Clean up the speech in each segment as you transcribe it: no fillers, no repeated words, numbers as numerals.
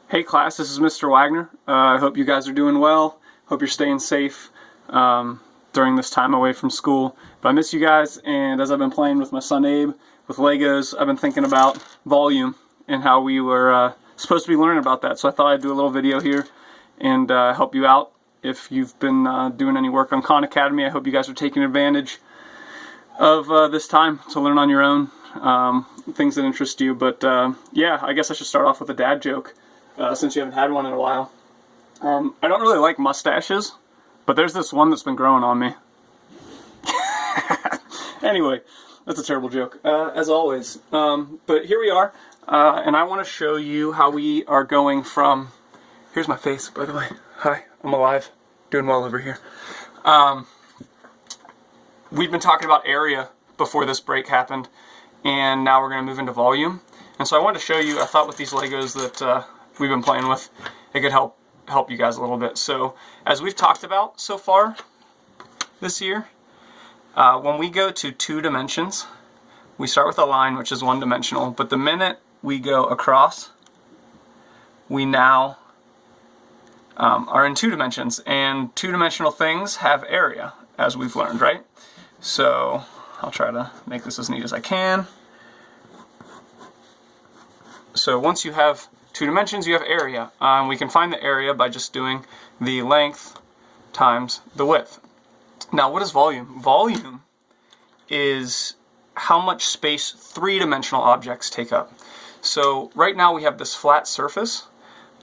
Hey class, this is Mr. Wagner. I hope you guys are doing well. Hope you're staying safe during this time away from school. But I miss you guys, and as I've been playing with my son Abe with Legos, I've been thinking about volume and how we were supposed to be learning about that. So I thought I'd do a little video here and help you out. If you've been doing any work on Khan Academy, I hope you guys are taking advantage of this time to learn on your own, things that interest you. But yeah, I guess I should start off with a dad joke. Since you haven't had one in a while. I don't really like mustaches, but there's this one that's been growing on me. Anyway, that's a terrible joke, as always. But here we are, and I want to show you how we are going from... Here's my face, by the way. Hi, I'm alive. Doing well over here. We've been talking about area before this break happened, and now we're going to move into volume. And so I wanted to show you, I thought with these Legos that we've been playing with, it could help you guys a little bit. So as we've talked about so far this year, when we go to 2 dimensions, we start with a line which is 1-dimensional, but the minute we go across, we now are in 2 dimensions, and 2-dimensional things have area, as we've learned, right? So I'll try to make this as neat as I can. So once you have 2 dimensions, you have area. We can find the area by just doing the length times the width. Now, what is volume? Volume is how much space 3-dimensional objects take up. So right now we have this flat surface,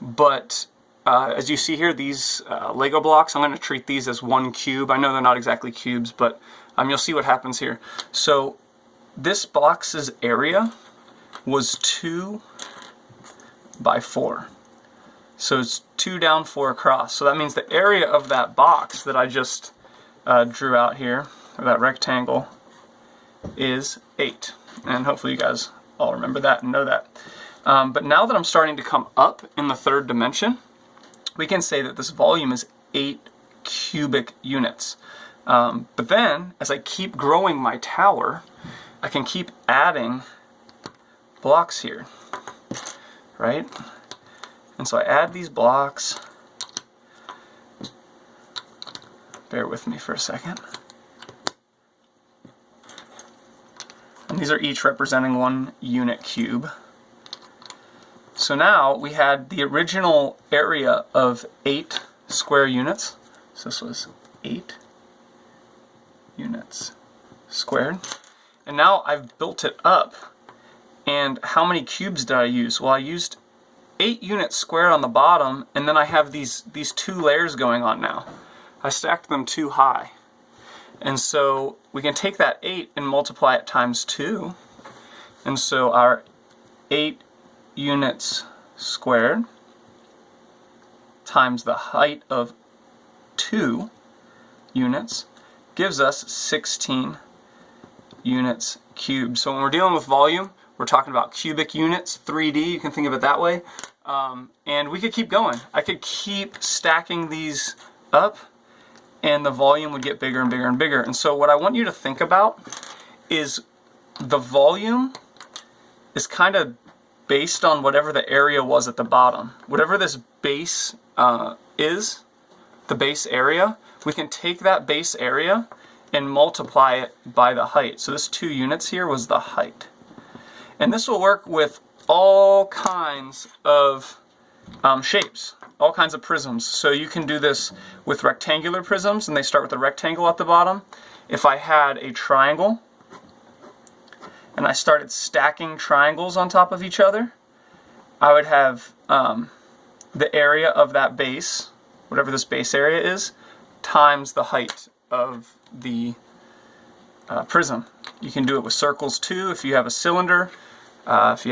but as you see here, these Lego blocks, I'm going to treat these as 1 cube. I know they're not exactly cubes, but you'll see what happens here. So this box's area was 2 by 4. So it's 2 down, 4 across. So that means the area of that box that I just drew out here, or that rectangle, is 8. And hopefully you guys all remember that and know that. But now that I'm starting to come up in the 3rd dimension, we can say that this volume is 8 cubic units. But then, as I keep growing my tower, I can keep adding blocks here. Right? And so I add these blocks. Bear with me for a second. And these are each representing 1 unit cube. So now we had the original area of 8 square units. So this was 8 units squared. And now I've built it up. And how many cubes did I use? Well, I used 8 units squared on the bottom, and then I have these 2 layers going on now. I stacked them too high. And so we can take that 8 and multiply it times 2. And so our 8 units squared times the height of 2 units gives us 16 units cubed. So when we're dealing with volume, we're talking about cubic units, 3D, you can think of it that way. And we could keep going. I could keep stacking these up, and the volume would get bigger and bigger and bigger. And so what I want you to think about is the volume is kind of based on whatever the area was at the bottom. Whatever this base is, the base area, we can take that base area and multiply it by the height. So this 2 units here was the height. And this will work with all kinds of shapes, all kinds of prisms. So you can do this with rectangular prisms, and they start with a rectangle at the bottom. If I had a triangle, and I started stacking triangles on top of each other, I would have the area of that base, whatever this base area is, times the height of the prism. You can do it with circles too if you have a cylinder. If you have